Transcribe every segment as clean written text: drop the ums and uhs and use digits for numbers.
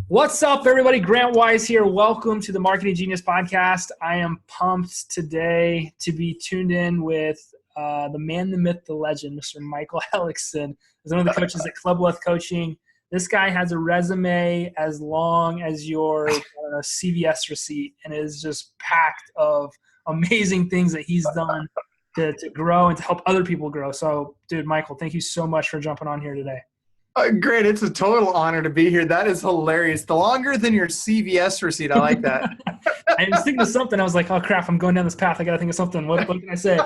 What's up, everybody? Grant Wise here. Welcome to the Marketing Genius Podcast. I am pumped today to be tuned in with the man, the myth, the legend, Mr. Michael Hellickson. He's one of the coaches at Club Wealth Coaching. This guy has a resume as long as your CVS receipt, and it is just packed of amazing things that he's done to grow and to help other people grow. So, dude, Michael, thank you so much for jumping on here today. Great. It's a total honor to be here. That is hilarious. The longer than your CVS receipt. I like that. I was thinking of something. I was like, oh, crap, I'm going down this path. I got to think of something. What can I say?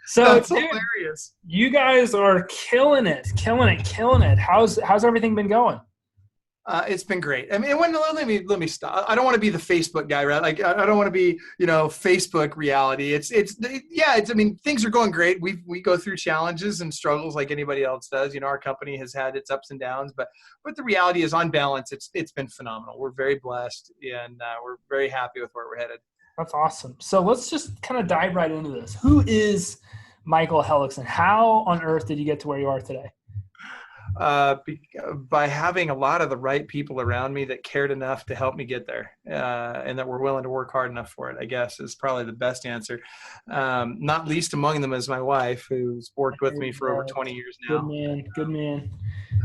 So, That's dude, hilarious. you guys are killing it. How's everything been going? It's been great. I mean, let me stop. I don't want to be the Facebook guy, right? Like, I don't want to be, Facebook reality. I mean, things are going great. We go through challenges and struggles like anybody else does. Our company has had its ups and downs, but the reality is, on balance, it's been phenomenal. We're very blessed, and we're very happy with where we're headed. That's awesome. So let's just kind of dive right into this. Who is Michael Hellickson? How on earth did you get to where you are today? By having a lot of the right people around me that cared enough to help me get there, and that were willing to work hard enough for it, I guess, is probably the best answer. Not least among them is my wife, who's worked with me for over 20 years now. Good man.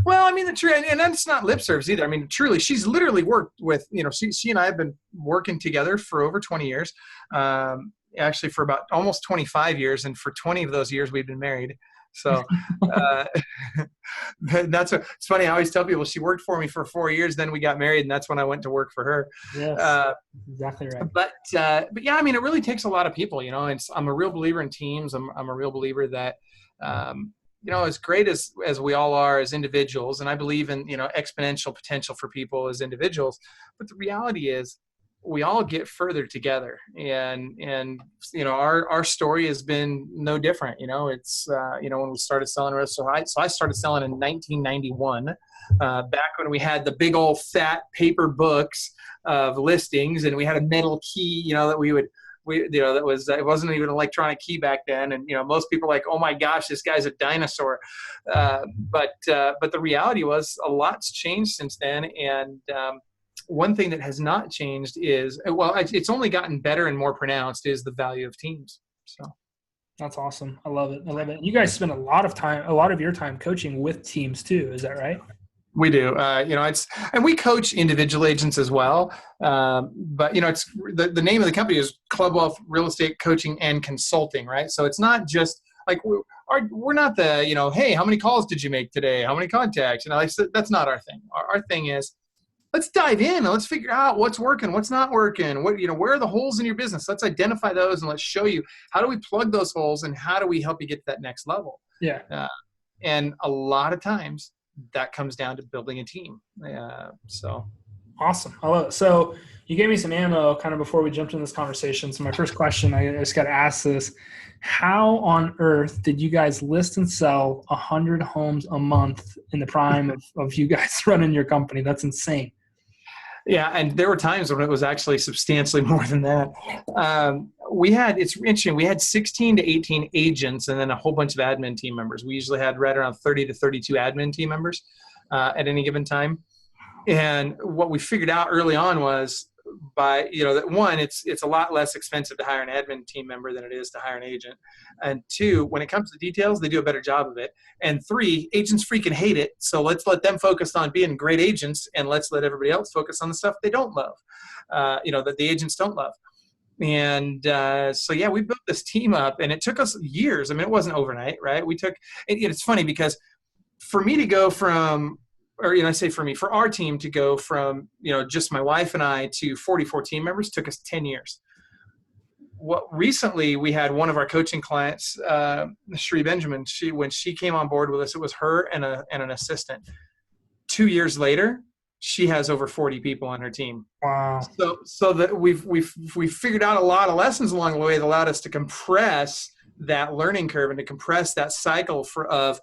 Well, I mean, the truth, and that's not lip service either. I mean, truly, she's literally worked with, she and I have been working together for over 20 years, actually for about almost 25 years. And for 20 of those years, we've been married. So it's funny. I always tell people she worked for me for 4 years. Then we got married, and that's when I went to work for her. Yes, exactly right. But yeah, I mean, it really takes a lot of people, and I'm a real believer in teams. I'm a real believer that, as great as we all are as individuals, and I believe in, exponential potential for people as individuals. But the reality is, we all get further together, and our story has been no different. It's when we started selling, so I started selling in 1991, back when we had the big old fat paper books of listings, and we had a metal key, that we would. It wasn't even an electronic key back then. And, most people are like, oh my gosh, this guy's a dinosaur. But the reality was, a lot's changed since then. And, one thing that has not changed is, it's only gotten better and more pronounced, is the value of teams. So that's awesome. I love it. You guys spend a lot of your time coaching with teams too. Is that right? We do. And we coach individual agents as well. But it's the name of the company is Club Wealth Real Estate Coaching and Consulting, right? So it's not just like we're not the, hey, how many calls did you make today? How many contacts? That's not our thing. Our thing is, let's dive in and let's figure out what's working, what's not working. Where are the holes in your business? Let's identify those, and let's show you how do we plug those holes, and how do we help you get to that next level. Yeah. And a lot of times that comes down to building a team. So awesome. I love it. So you gave me some ammo kind of before we jumped into this conversation. So my first question, I just got to ask this: how on earth did you guys list and sell 100 homes a month in the prime of you guys running your company? That's insane. Yeah, and there were times when it was actually substantially more than that. It's interesting, we had 16 to 18 agents and then a whole bunch of admin team members. We usually had right around 30 to 32 admin team members at any given time. And what we figured out early on was, that one, it's a lot less expensive to hire an admin team member than it is to hire an agent. And two, when it comes to details, they do a better job of it. And three, agents freaking hate it. So let's let them focus on being great agents, and let's let everybody else focus on the stuff they don't love, that the agents don't love. And so, yeah, we built this team up, and it took us years. I mean, it wasn't overnight, right? It's funny because for me to go from, for our team to go from, just my wife and I to 44 team members took us 10 years. Recently we had one of our coaching clients, Sheree Benjamin, when she came on board with us, it was her and an assistant. 2 years later, she has over 40 people on her team. Wow. So that we've figured out a lot of lessons along the way that allowed us to compress that learning curve and to compress that cycle of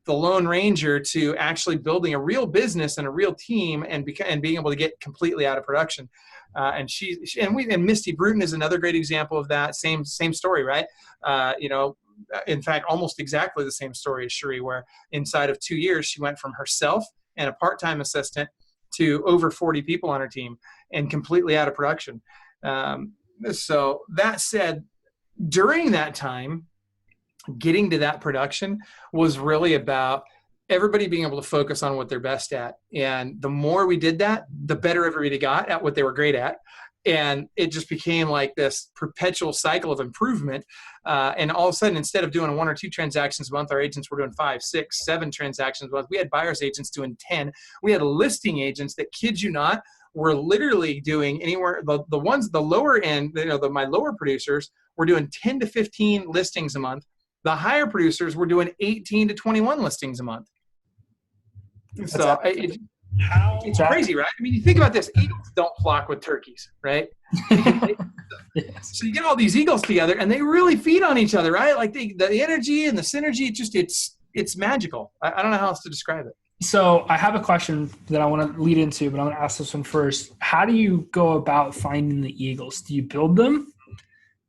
the Lone Ranger to actually building a real business and a real team and being able to get completely out of production. And Misty Bruton is another great example of that. Same story, right? In fact, almost exactly the same story as Sheree, where inside of 2 years, she went from herself and a part-time assistant to over 40 people on our team and completely out of production. So that said, during that time, getting to that production was really about everybody being able to focus on what they're best at. And the more we did that, the better everybody got at what they were great at. And it just became like this perpetual cycle of improvement. And all of a sudden, instead of doing 1 or 2 transactions a month, our agents were doing 5, 6, 7 transactions a month. We had buyer's agents doing 10. We had listing agents that, kid you not, were literally doing anywhere, the lower end, my lower producers were doing 10 to 15 listings a month. The higher producers were doing 18 to 21 listings a month. So it's crazy, right? I mean, you think about this. Eagles don't flock with turkeys, right? Yes. So you get all these eagles together, and they really feed on each other, right? Like the energy and the synergy, it's magical. I don't know how else to describe it. So I have a question that I want to lead into, but I'm going to ask this one first. How do you go about finding the eagles? Do you build them,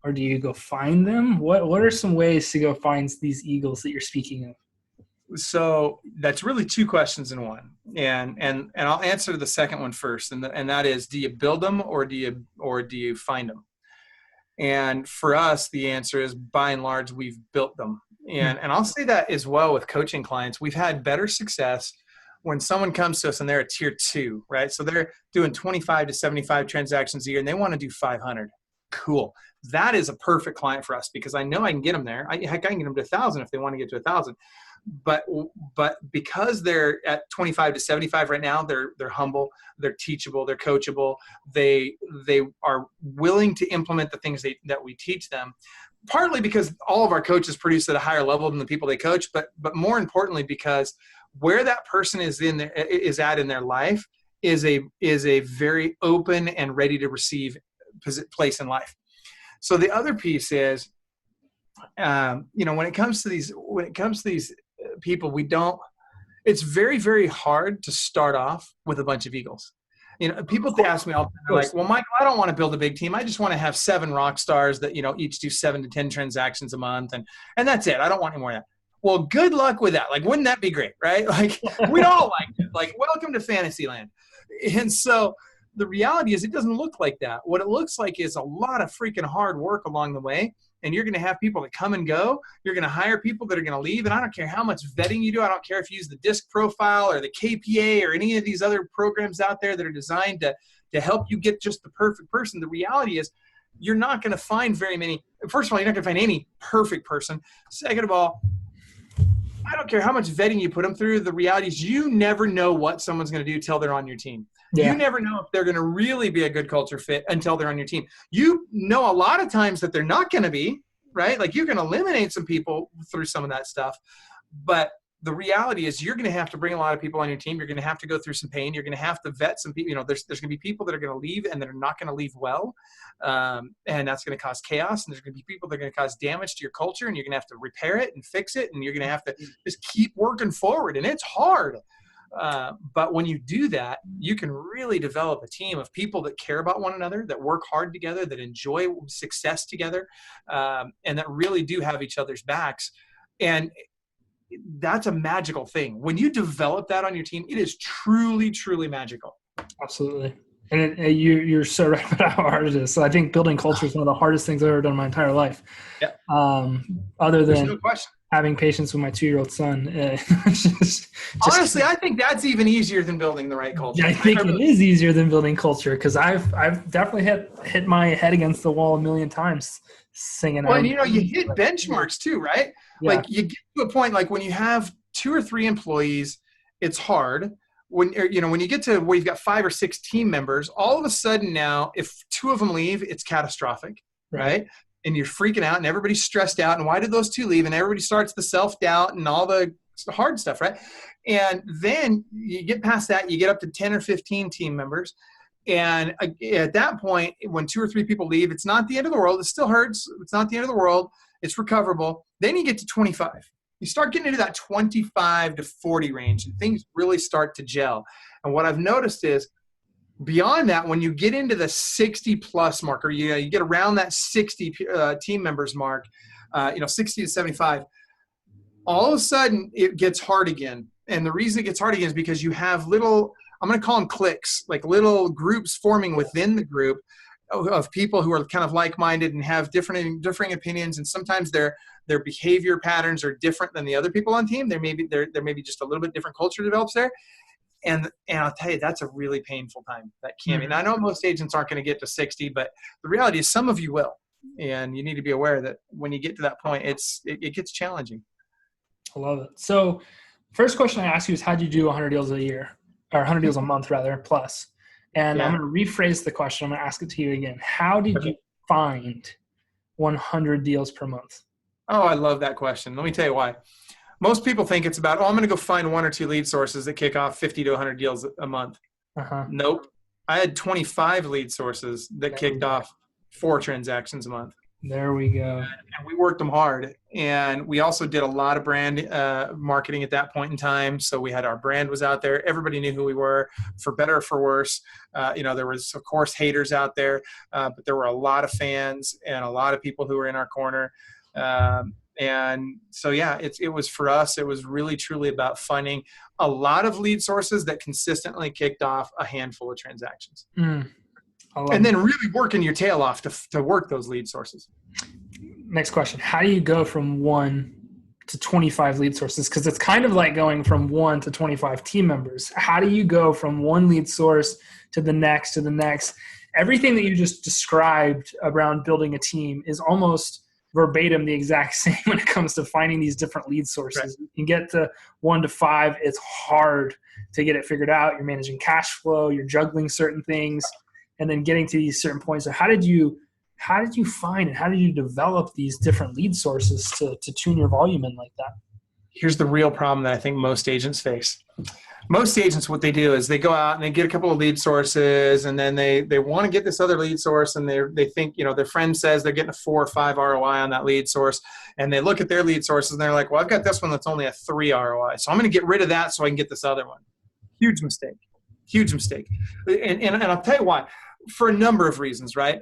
or do you go find them? What are some ways to go find these eagles that you're speaking of? So that's really 2 questions in one, and I'll answer the second one first, and that is, do you build them or do you find them? And for us, the answer is, by and large, we've built them, and I'll say that as well with coaching clients. We've had better success when someone comes to us and they're a tier 2, right? So they're doing 25 to 75 transactions a year, and they want to do 500. Cool. That is a perfect client for us because I know I can get them there. Heck, I can get them to 1,000 if they want to get to 1,000. But because they're at 25 to 75 right now, they're humble, they're teachable, they're coachable, they are willing to implement the things that we teach them. Partly because all of our coaches produce at a higher level than the people they coach, but more importantly because where that person is at in their life is a very open and ready to receive place in life. So the other piece is, when it comes to these people, it's very, very hard to start off with a bunch of eagles. People ask me all the time, they're like, well, Michael, I don't want to build a big team. I just want to have 7 rock stars that, each do 7 to 10 transactions a month. And that's it. I don't want any more of that. Well, good luck with that. Like, wouldn't that be great? Right? Like, we'd all like it. Like, welcome to Fantasyland. And so the reality is it doesn't look like that. What it looks like is a lot of freaking hard work along the way. And you're going to have people that come and go. You're going to hire people that are going to leave. And I don't care how much vetting you do. I don't care if you use the DISC profile or the KPA or any of these other programs out there that are designed to help you get just the perfect person. The reality is you're not going to find very many. First of all, you're not going to find any perfect person. Second of all, I don't care how much vetting you put them through. The reality is you never know what someone's going to do till they're on your team. Yeah. You never know if they're going to really be a good culture fit until they're on your team. You know a lot of times that they're not going to be, right? Like you can eliminate some people through some of that stuff. But the reality is you're going to have to bring a lot of people on your team. You're going to have to go through some pain. You're going to have to vet some people. There's going to be people that are going to leave and that are not going to leave well. And that's going to cause chaos. And there's going to be people that are going to cause damage to your culture. And you're going to have to repair it and fix it. And you're going to have to just keep working forward. And it's hard. But when you do that, you can really develop a team of people that care about one another, that work hard together, that enjoy success together, and that really do have each other's backs. And that's a magical thing. When you develop that on your team, it is truly, truly magical. Absolutely. And you're so right about how hard it is. So I think building culture is one of the hardest things I've ever done in my entire life. Yeah. Other than no question. Having patience with my 2-year-old son. Honestly, I think that's even easier than building the right culture. Yeah, I think it is easier than building culture because I've definitely hit my head against the wall a million times singing. Well, and you hit benchmarks too, right? Yeah. Like you get to a point like when you have 2 or 3 employees, it's hard. When you get to where you've got 5 or 6 team members, all of a sudden now, if 2 of them leave, it's catastrophic, right? And you're freaking out and everybody's stressed out. And why did those 2 leave? And everybody starts the self-doubt and all the hard stuff, right? And then you get past that, you get up to 10 or 15 team members. And at that point, when 2 or 3 people leave, it's not the end of the world. It still hurts. It's not the end of the world. It's recoverable. Then you get to 25. You start getting into that 25 to 40 range and things really start to gel. And what I've noticed is beyond that, when you get into the 60 plus mark, or you get around that 60 team members mark, 60 to 75, all of a sudden it gets hard again And the reason it gets hard again is because you have little, I'm going to call them cliques, like little groups forming within the group of people who are kind of like-minded and have differing opinions. And sometimes their behavior patterns are different than the other people on team. There may be just a little bit different culture develops there. And I'll tell you, that's a really painful time. That can be. And I know most agents aren't going to get to 60, but the reality is some of you will. And you need to be aware that when you get to that point, it gets challenging. I love it. So first question I ask you is, how do you do 100 deals a year, or 100 deals a month rather, plus? And I'm going to rephrase the question. I'm going to ask it to you again. How did you find 100 deals per month? Oh, I love that question. Let me tell you why. Most people think it's about, I'm going to go find one or two lead sources that kick off 50 to 100 deals a month. Nope. I had 25 lead sources that kicked off 4 transactions a month. There we go. And we worked them hard. And we also did a lot of brand marketing at that point in time. So we had, our brand was out there. Everybody knew who we were, for better or for worse. There was, of course, haters out there, but there were a lot of fans and a lot of people who were in our corner. And so, it was, for us, it was really, truly about finding a lot of lead sources that consistently kicked off a handful of transactions. And then really working your tail off to work those lead sources. Next question. How do you go from 1 to 25 lead sources? Because it's kind of like going from 1 to 25 team members. How do you go from one lead source to the next, to the next? Everything that you just described around building a team is almost verbatim the exact same when it comes to finding these different lead sources. Right. You can get to 1 to 5. It's hard to get it figured out. You're managing cash flow. You're juggling certain things, and then getting to these certain points. So how did you find and how did you develop these different lead sources to tune your volume in like that? Here's the real problem that I think most agents face. Most agents, what they do is they go out and they get a couple of lead sources, and then they want to get this other lead source, and they think, their friend says they're getting a 4 or 5 ROI on that lead source, and they look at their lead sources and they're like, well, I've got this one that's only a 3 ROI, so I'm going to get rid of that so I can get this other one. Huge mistake. And I'll tell you why. For a number of reasons, right?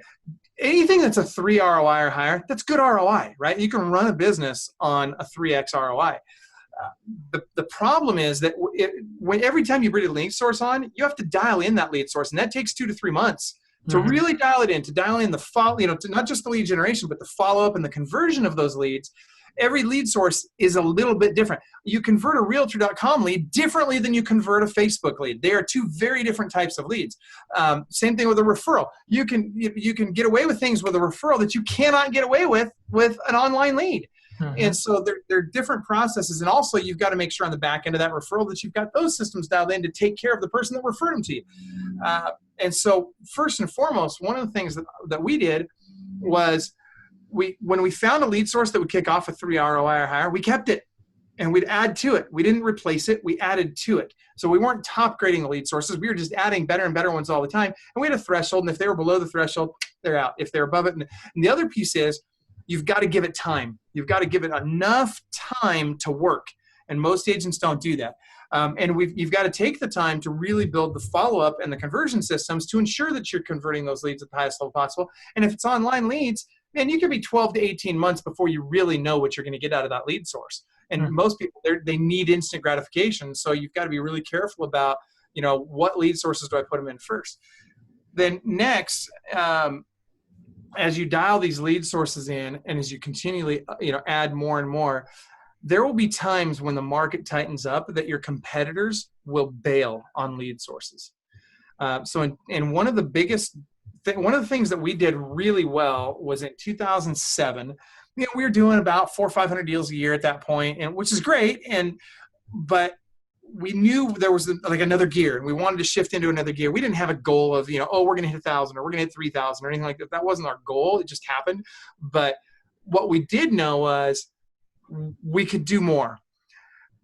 Anything that's a 3 ROI or higher, that's good ROI, right? You can run a business on a 3x ROI. The problem is that when every time you bring a lead source on, you have to dial in that lead source, and that takes 2 to 3 months to really dial it in, to dial in the follow, to not just the lead generation, but the follow-up and the conversion of those leads. Every lead source is a little bit different. You convert a Realtor.com lead differently than you convert a Facebook lead. They are 2 very different types of leads. Same thing with a referral. You can get away with things with a referral that you cannot get away with an online lead. And so they're different processes. And also, you've got to make sure on the back end of that referral that you've got those systems dialed in to take care of the person that referred them to you. And so first and foremost, one of the things that we did was, when we found a lead source that would kick off a 3 ROI or higher, we kept it and we'd add to it. We didn't replace it. We added to it. So we weren't top grading the lead sources. We were just adding better and better ones all the time. And we had a threshold. And if they were below the threshold, they're out. If they're above it. And the other piece is, you've got to give it time. You've got to give it enough time to work. And most agents don't do that. And you've got to take the time to really build the follow-up and the conversion systems to ensure that you're converting those leads at the highest level possible. And if it's online leads, man, you could be 12 to 18 months before you really know what you're going to get out of that lead source. And most people, they need instant gratification. So you've got to be really careful about, what lead sources do I put them in first? Then next, as you dial these lead sources in, and as you continually, add more and more, there will be times when the market tightens up that your competitors will bail on lead sources. And one of the things that we did really well was in 2007. We were doing about 400 or 500 deals a year at that point, and which is great. But we knew there was like another gear, and we wanted to shift into another gear. We didn't have a goal of, we're going to hit 1,000 or we're going to hit 3,000 or anything like that. That wasn't our goal. It just happened. But what we did know was we could do more.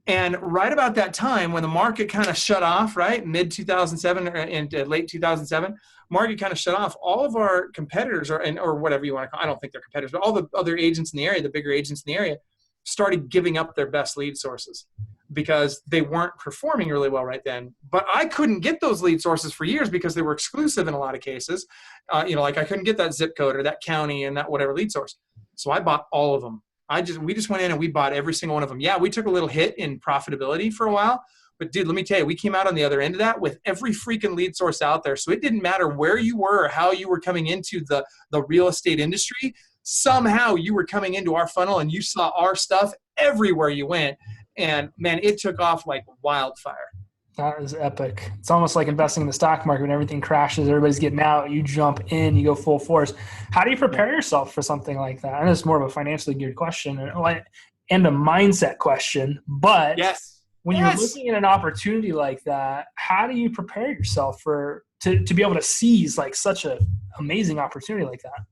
And right about that time, when the market kind of shut off, right, mid 2007 and late 2007, market kind of shut off. All of our competitors, or whatever you want to call, I don't think they're competitors, but all the other agents in the area, the bigger agents in the area, started giving up their best lead sources because they weren't performing really well right then. But I couldn't get those lead sources for years because they were exclusive in a lot of cases. Like I couldn't get that zip code or that county and that whatever lead source. So I bought all of them. We just went in and we bought every single one of them. Yeah, we took a little hit in profitability for a while, but dude, let me tell you, we came out on the other end of that with every freaking lead source out there. So it didn't matter where you were or how you were coming into the real estate industry. Somehow you were coming into our funnel and you saw our stuff everywhere you went. And man, it took off like wildfire. That is epic. It's almost like investing in the stock market. When everything crashes, everybody's getting out, you jump in, you go full force. How do you prepare yourself for something like that? I know it's more of a financially geared question and a mindset question, but yes. When you're looking at an opportunity like that, how do you prepare yourself to be able to seize like such an amazing opportunity like that?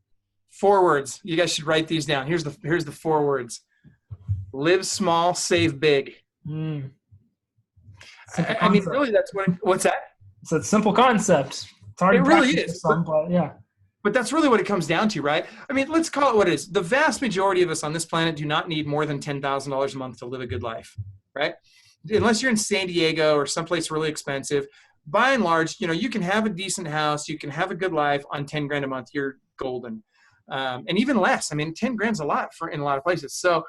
4 words. You guys should write these down. Here's the 4 words. Live small, save big. Mm. I mean, really, that's what's that? It's a simple concept. It's hard it really is. But yeah. But that's really what it comes down to, right? I mean, let's call it what it is. The vast majority of us on this planet do not need more than $10,000 a month to live a good life, right? Unless you're in San Diego or someplace really expensive, by and large, you can have a decent house, you can have a good life on 10 grand a month. You're golden. And even less. I mean, 10 grand's a lot in a lot of places. So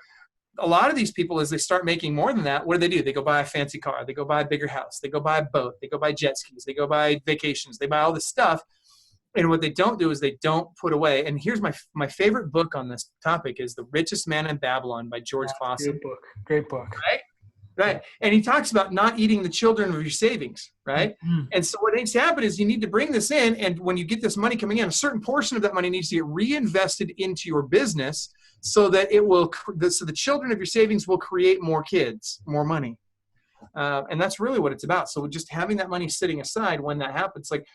a lot of these people, as they start making more than that, what do? They go buy a fancy car. They go buy a bigger house. They go buy a boat. They go buy jet skis. They go buy vacations. They buy all this stuff. And what they don't do is they don't put away. And here's my favorite book on this topic is The Richest Man in Babylon by George Clason. Great book. Right. And he talks about not eating the children of your savings, right? Mm-hmm. And so what needs to happen is you need to bring this in, and when you get this money coming in, a certain portion of that money needs to get reinvested into your business so that so the children of your savings will create more kids, more money. And that's really what it's about. So just having that money sitting aside when that happens, like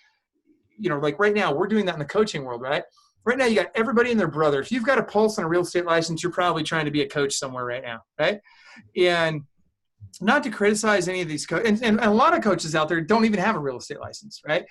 right now, we're doing that in the coaching world, right? Right now, you got everybody and their brother. If you've got a pulse and a real estate license, you're probably trying to be a coach somewhere right now, right? And not to criticize any of these coaches, and a lot of coaches out there don't even have a real estate license, right?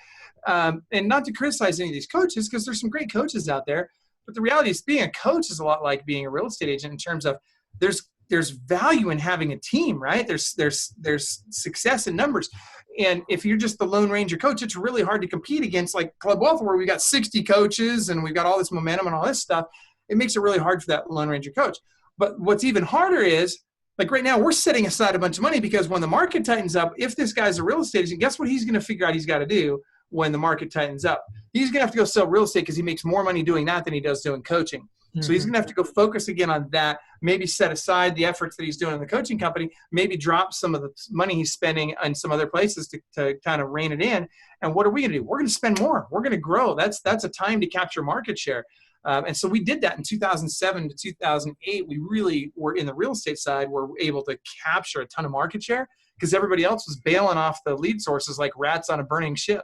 And not to criticize any of these coaches, because there's some great coaches out there, but the reality is being a coach is a lot like being a real estate agent in terms of there's value in having a team, right? There's success in numbers. And if you're just the Lone Ranger coach, it's really hard to compete against like Club Wealth, where we got 60 coaches and we've got all this momentum and all this stuff. It makes it really hard for that Lone Ranger coach. But what's even harder is, like right now, we're setting aside a bunch of money because when the market tightens up, if this guy's a real estate agent, guess what he's going to figure out he's got to do when the market tightens up? He's going to have to go sell real estate because he makes more money doing that than he does doing coaching. Mm-hmm. So he's going to have to go focus again on that, maybe set aside the efforts that he's doing in the coaching company, maybe drop some of the money he's spending on some other places to kind of rein it in. And what are we going to do? We're going to spend more. We're going to grow. That's a time to capture market share. And so we did that in 2007 to 2008. We really were in the real estate side. We're able to capture a ton of market share because everybody else was bailing off the lead sources like rats on a burning ship.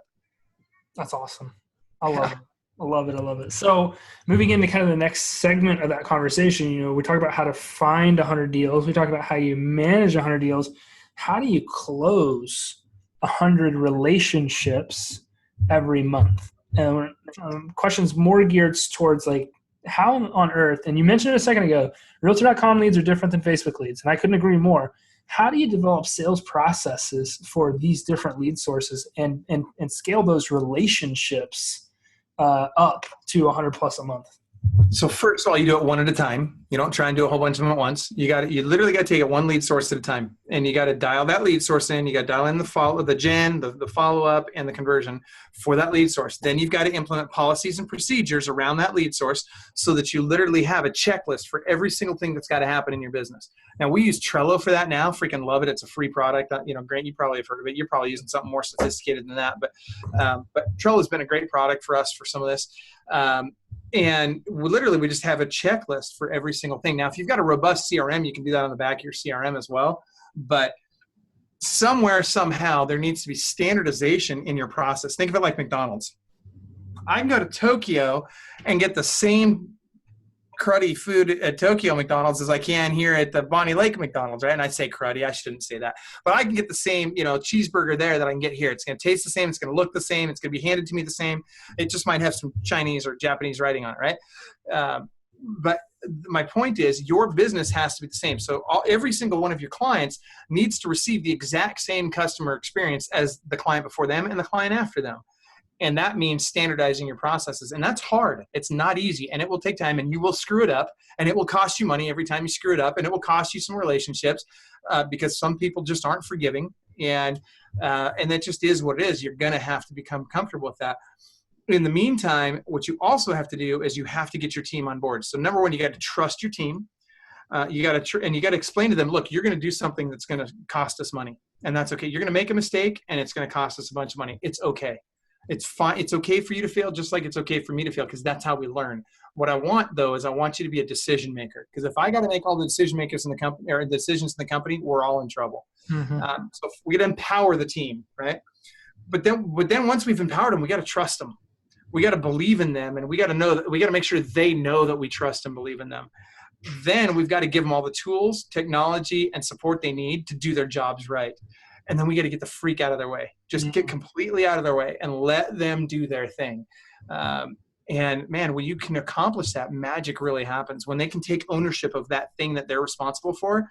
That's awesome. I love it. I love it. So moving into kind of the next segment of that conversation, we talk about how to find 100 deals. We talk about how you manage 100 deals. How do you close 100 relationships every month? And questions more geared towards like how on earth, and you mentioned it a second ago, Realtor.com leads are different than Facebook leads, and I couldn't agree more. How do you develop sales processes for these different lead sources and scale those relationships up to 100 plus a month? So first of all, you do it one at a time. You don't try and do a whole bunch of them at once. You literally got to take it one lead source at a time, and you got to dial that lead source in. You got to dial in the follow-up, and the conversion for that lead source. Then you've got to implement policies and procedures around that lead source so that you literally have a checklist for every single thing that's got to happen in your business. Now we use Trello for that now. Freaking love it. It's a free product. Grant, you probably have heard of it. You're probably using something more sophisticated than that, but Trello has been a great product for us for some of this. And we just have a checklist for every single thing. Now, if you've got a robust CRM, you can do that on the back of your CRM as well. But somewhere, somehow, there needs to be standardization in your process. Think of it like McDonald's. I can go to Tokyo and get the same cruddy food at Tokyo McDonald's as I can here at the Bonnie Lake McDonald's, right? And I say cruddy, I shouldn't say that. But I can get the same, cheeseburger there that I can get here. It's going to taste the same. It's going to look the same. It's going to be handed to me the same. It just might have some Chinese or Japanese writing on it, right? But my point is your business has to be the same. So every single one of your clients needs to receive the exact same customer experience as the client before them and the client after them. And that means standardizing your processes. And that's hard. It's not easy. And it will take time, and you will screw it up, and it will cost you money every time you screw it up, and it will cost you some relationships because some people just aren't forgiving. And that just is what it is. You're going to have to become comfortable with that. In the meantime, what you also have to do is you have to get your team on board. So number one, you got to trust your team. You got to explain to them, look, you're going to do something that's going to cost us money, and that's okay. You're going to make a mistake, and it's going to cost us a bunch of money. It's okay. It's fine. It's okay for you to fail, just like it's okay for me to fail, because that's how we learn. What I want, though, is I want you to be a decision maker, because if I got to make all the decision makers in the company or decisions in the company, we're all in trouble. Mm-hmm. So we got to empower the team, right? But then once we've empowered them, we got to trust them. We got to believe in them, and we got to know that we got to make sure they know that we trust and believe in them. Then we've got to give them all the tools, technology, and support they need to do their jobs right. And then we got to get the freak out of their way. Just get completely out of their way and let them do their thing. And man, when you can accomplish that, magic really happens. When they can take ownership of that thing that they're responsible for,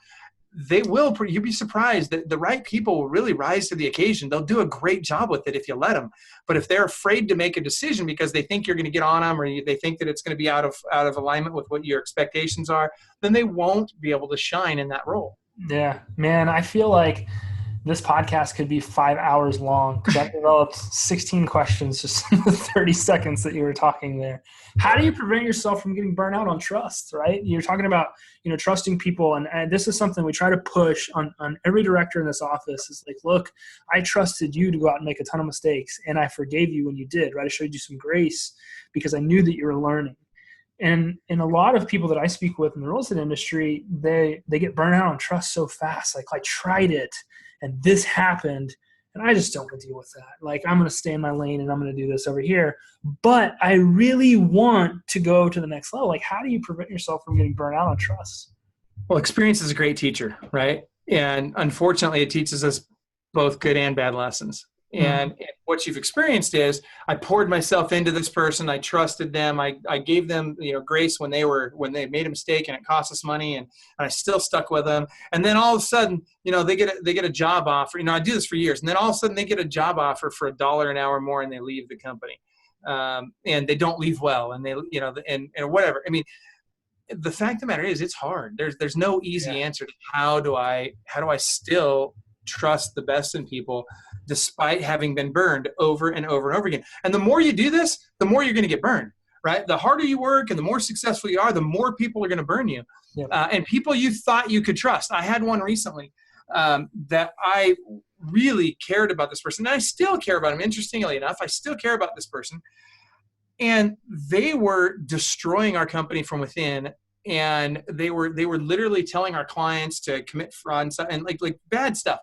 they will. You'd be surprised that the right people will really rise to the occasion. They'll do a great job with it if you let them. But if they're afraid to make a decision because they think you're going to get on them, or they think that it's going to be out of alignment with what your expectations are, then they won't be able to shine in that role. Yeah, man, I feel like this podcast could be 5 hours long, because I developed 16 questions just in the 30 seconds that you were talking there. How do you prevent yourself from getting burnt out on trust, right? You're talking about, trusting people. And this is something we try to push on every director in this office. Is like, look, I trusted you to go out and make a ton of mistakes, and I forgave you when you did, right? I showed you some grace because I knew that you were learning. And a lot of people that I speak with in the real estate industry, they get burnt out on trust so fast. Like, I tried it, and this happened, and I just don't want to deal with that. Like, I'm going to stay in my lane, and I'm going to do this over here. But I really want to go to the next level. Like, how do you prevent yourself from getting burnt out on trust? Well, experience is a great teacher, right? And unfortunately, it teaches us both good and bad lessons. And what you've experienced is, I poured myself into this person. I trusted them. I gave them, grace when they made a mistake and it cost us money, and I still stuck with them. And then all of a sudden, they get a job offer. I do this for years, and then all of a sudden they get a job offer for $1 an hour more, and they leave the company, and they don't leave well, and they, and whatever. I mean, the fact of the matter is, it's hard. There's no easy answer to how do I still trust the best in people despite having been burned over and over and over again. And the more you do this, the more you're going to get burned, right? The harder you work and the more successful you are, the more people are going to burn you. Yep. And people you thought you could trust. I had one recently that I really cared about this person, and I still care about him. Interestingly enough, I still care about this person. And they were destroying our company from within. And they were literally telling our clients to commit fraud and like bad stuff.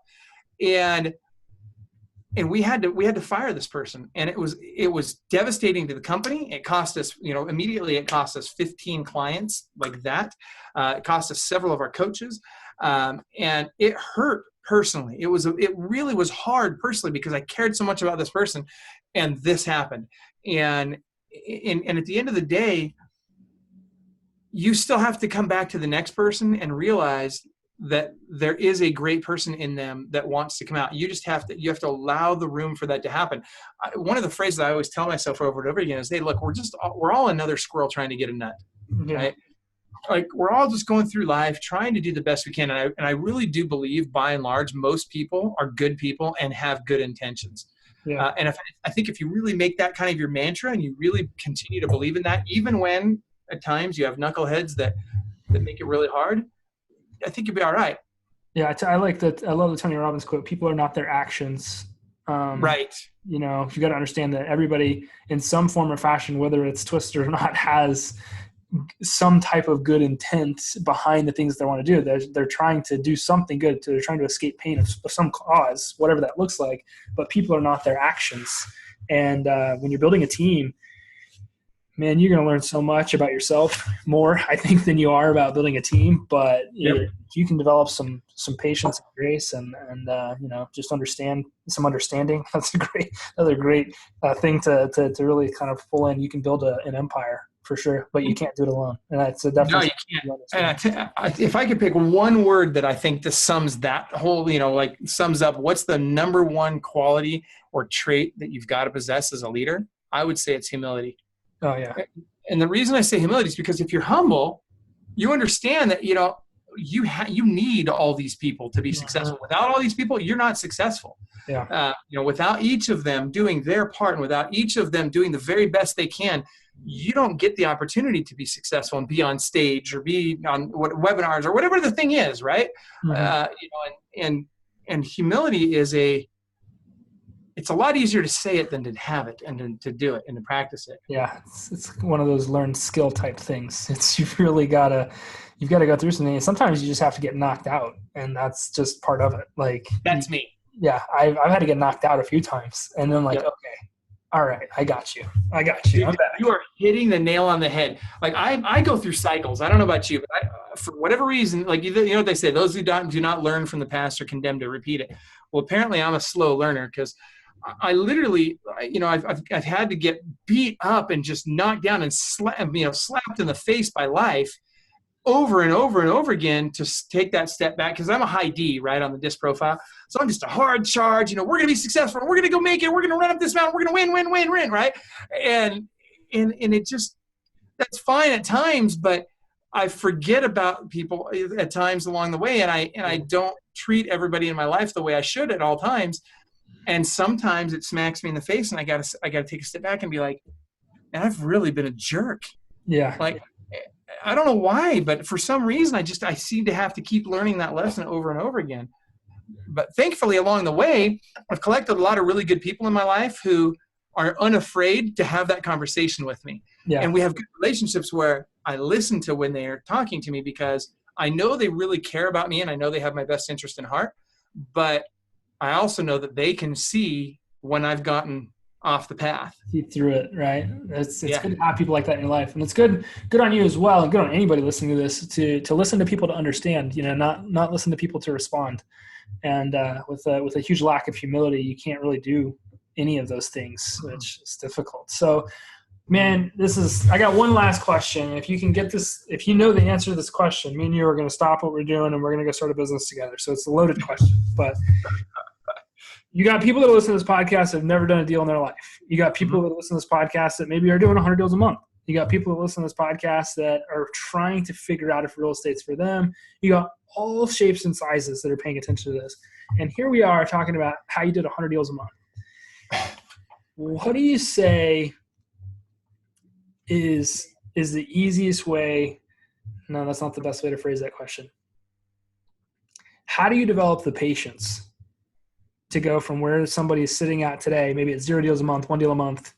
And we had to fire this person, and it was devastating to the company. It cost us, immediately it cost us 15 clients like that. It cost us several of our coaches, and it hurt personally. It really was hard personally, because I cared so much about this person, and this happened. And at the end of the day, you still have to come back to the next person and realize that there is a great person in them that wants to come out. You have to allow the room for that to happen. One of the phrases I always tell myself over and over again is, hey, look, we're all another squirrel trying to get a nut, right? Like, we're all just going through life trying to do the best we can. And I really do believe, by and large, most people are good people and have good intentions. Yeah. And I think if you really make that kind of your mantra, and you really continue to believe in that, even when at times you have knuckleheads that make it really hard, I think you'll be all right. Yeah, I like that. I love the Tony Robbins quote: "People are not their actions." Right. You got to understand that everybody, in some form or fashion, whether it's twisted or not, has some type of good intent behind the things they want to do. They're trying to do something good. They're trying to escape pain of some cause, whatever that looks like. But people are not their actions. And when you're building a team, man, you're going to learn so much about yourself more, I think, than you are about building a team. But if you can develop some patience and grace and just understanding, that's another great thing to really kind of pull in. You can build an empire. for sure, but you can't do it alone. And that's No, definitely. you can't. And if I could pick one word that I think this sums that whole, like sums up what's the number one quality or trait that you've got to possess as a leader, I would say it's humility. Oh yeah. And the reason I say humility is because if you're humble, you understand that, you need all these people to be successful. Without all these people, you're not successful. Yeah. Without each of them doing their part and without each of them doing the very best they can, you don't get the opportunity to be successful and be on stage or be on webinars or whatever the thing is, right? And humility is it's a lot easier to say it than to have it and to do it and to practice it. Yeah, it's one of those learned skill type things. You've got to go through something. And sometimes you just have to get knocked out, and that's just part of it. Like that's me. Yeah, I've had to get knocked out a few times, and then okay, all right, I got you. Dude, you are hitting the nail on the head. Like I go through cycles. I don't know about you, but for whatever reason, like you know what they say, those who do not learn from the past are condemned to repeat it. Well, apparently I'm a slow learner because I literally, I've had to get beat up and just knocked down and slapped in the face by life over and over and over again to take that step back, because I'm a high D, right, on the DISC profile. So I'm just a hard charge. We're going to be successful. We're going to go make it. We're going to run up this mountain. We're going to win, right? And it just, that's fine at times, but I forget about people at times along the way, and I don't treat everybody in my life the way I should at all times. And sometimes it smacks me in the face, and I gotta take a step back and be like, man, I've really been a jerk. Yeah. Like, I don't know why, but for some reason, I seem to have to keep learning that lesson over and over again. But thankfully, along the way, I've collected a lot of really good people in my life who are unafraid to have that conversation with me. Yeah. And we have good relationships where I listen to when they're talking to me, because I know they really care about me and I know they have my best interest in heart. But I also know that they can see when I've gotten off the path. See through it, right? It's good to have people like that in your life, and it's good on you as well, and good on anybody listening to this to listen to people to understand. Not listen to people to respond. And with a huge lack of humility, you can't really do any of those things, which is difficult. So, man, I got one last question. If you can get this, if you know the answer to this question, me and you are going to stop what we're doing and we're going to go start a business together. So it's a loaded question, but you got people that listen to this podcast that have never done a deal in their life. You got people that listen to this podcast that maybe are doing 100 deals a month. You got people that listen to this podcast that are trying to figure out if real estate's for them. You got all shapes and sizes that are paying attention to this. And here we are talking about how you did 100 deals a month. What do you say is the easiest way? No, that's not the best way to phrase that question. How do you develop the patience to go from where somebody is sitting at today, maybe it's 0 deals a month, 1 deal a month,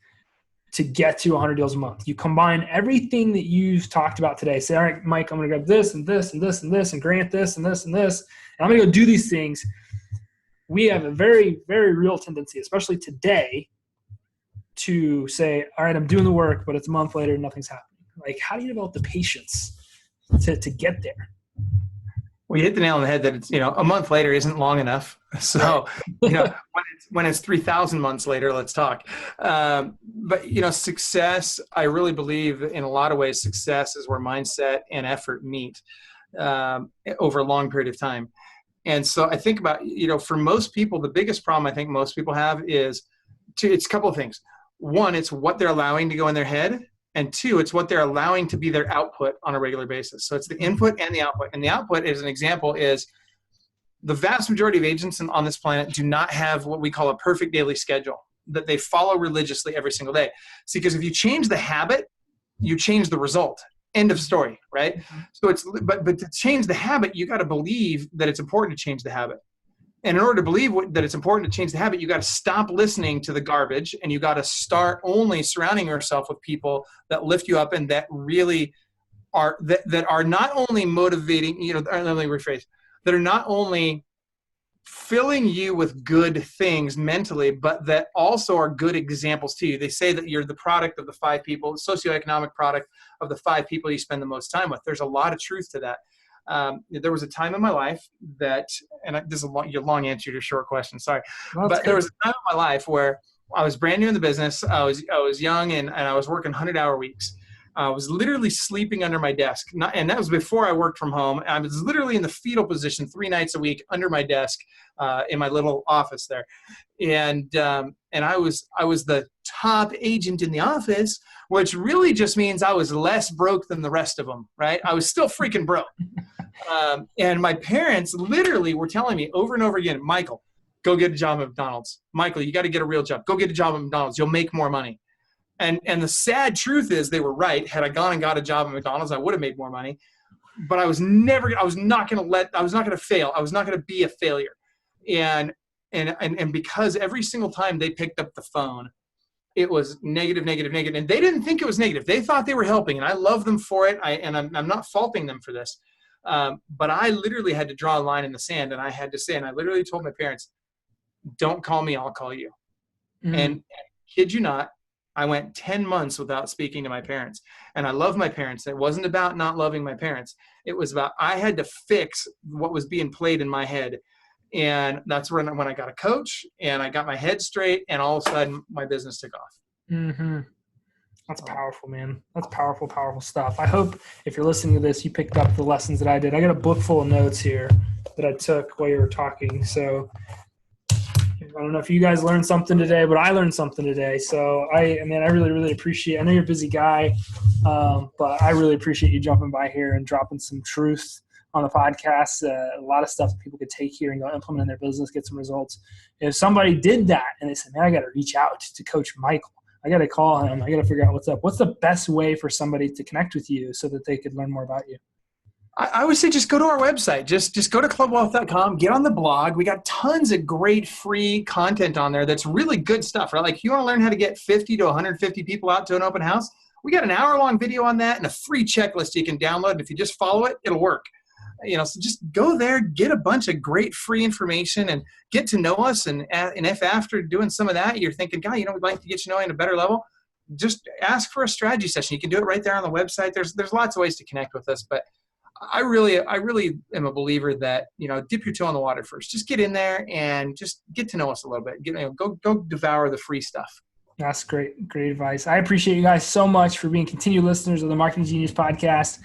to get to 100 deals a month? You combine everything that you've talked about today. Say, all right, Mike, I'm going to grab this and this and this and this and Grant this and this and this, and I'm going to go do these things. We have a very, very real tendency, especially today, to say, all right, I'm doing the work, but it's a month later and nothing's happening. Like, how do you develop the patience to get there? Well, you hit the nail on the head that it's, a month later isn't long enough. So, when it's 3,000 months later, let's talk. But, success, I really believe in a lot of ways, success is where mindset and effort meet over a long period of time. And so I think about, for most people, the biggest problem I think most people have is it's a couple of things. One, it's what they're allowing to go in their head. And two, it's what they're allowing to be their output on a regular basis. So it's the input and the output. And the output, as an example, is the vast majority of agents on this planet do not have what we call a perfect daily schedule that they follow religiously every single day. See, because if you change the habit, you change the result. End of story, right? So but to change the habit, you got to believe that it's important to change the habit. And in order to believe that it's important to change the habit, you got to stop listening to the garbage, and you got to start only surrounding yourself with people that lift you up and that really are that are not only motivating, let me rephrase, that are not only filling you with good things mentally, but that also are good examples to you. They say that you're the product of the 5 people, the socioeconomic product of the 5 people you spend the most time with. There's a lot of truth to that. There was a time in my life that, and this is a long answer to your short question, sorry. There was a time in my life where I was brand new in the business. I was young and I was working 100-hour weeks. I was literally sleeping under my desk. And that was before I worked from home. I was literally in the fetal position 3 nights a week under my desk in my little office there. And I was the top agent in the office, which really just means I was less broke than the rest of them, right? I was still freaking broke. And my parents literally were telling me over and over again, Michael, go get a job at McDonald's. Michael, you got to get a real job. Go get a job at McDonald's. You'll make more money. And the sad truth is they were right. Had I gone and got a job at McDonald's, I would have made more money. But I was not going to fail. I was not going to be a failure. And because every single time they picked up the phone, it was negative, negative, negative. And they didn't think it was negative. They thought they were helping, and I love them for it. I'm not faulting them for this. But I literally had to draw a line in the sand, and I had to say, and I literally told my parents, don't call me, I'll call you. Mm-hmm. And kid you not, I went 10 months without speaking to my parents. And I love my parents. It wasn't about not loving my parents. It was about I had to fix what was being played in my head. And that's when I got a coach and I got my head straight, and all of a sudden my business took off. Mm-hmm. That's powerful, man. That's powerful, powerful stuff. I hope if you're listening to this, you picked up the lessons that I did. I got a book full of notes here that I took while you were talking. So I don't know if you guys learned something today, but I learned something today. So I really, really appreciate it. I know you're a busy guy, but I really appreciate you jumping by here and dropping some truth on the podcast. A lot of stuff that people could take here and go implement in their business, get some results. If somebody did that and they said, man, I got to reach out to Coach Michael. I got to call him. I got to figure out what's up. What's the best way for somebody to connect with you so that they could learn more about you? I would say just go to our website. Just go to clubwealth.com, get on the blog. We got tons of great free content on there that's really good stuff, right? Like, you want to learn how to get 50 to 150 people out to an open house? We got an hour-long video on that and a free checklist you can download. And if you just follow it, it'll work. So just go there, get a bunch of great free information, and get to know us. And if after doing some of that, you're thinking, God, we'd like to get you knowing at a better level, just ask for a strategy session. You can do it right there on the website. There's lots of ways to connect with us, but I really am a believer that, dip your toe in the water first. Just get in there and just get to know us a little bit. Go devour the free stuff. That's great advice. I appreciate you guys so much for being continued listeners of the Marketing Genius podcast.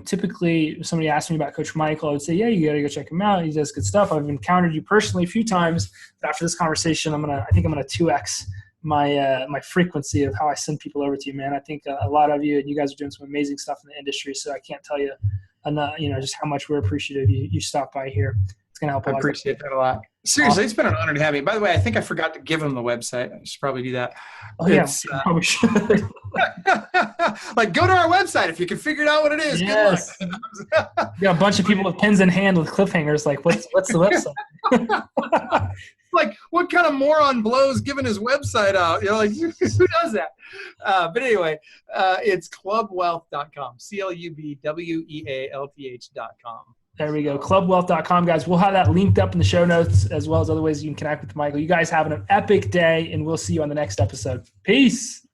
Typically if somebody asks me about Coach Michael, I would say, yeah, you got to go check him out. He does good stuff. I've encountered you personally a few times. But after this conversation, I think I'm going to 2X my frequency of how I send people over to you, man. I think a lot of you, and you guys are doing some amazing stuff in the industry. So I can't tell you enough, just how much we're appreciative you stopped by here. It's going to help a lot. I appreciate that a lot. Seriously, It's been an honor to have you. By the way, I think I forgot to give them the website. I should probably do that. Oh, yeah. Probably should. Like, go to our website if you can figure out what it is. Yes. Good luck. Yeah, a bunch of people with pens in hand with cliffhangers. Like, what's the website? Like, what kind of moron blows giving his website out? Who does that? But anyway, it's clubwealth.com. clubwealth.com. There we go. Clubwealth.com, guys. We'll have that linked up in the show notes, as well as other ways you can connect with Michael. You guys have an epic day, and we'll see you on the next episode. Peace.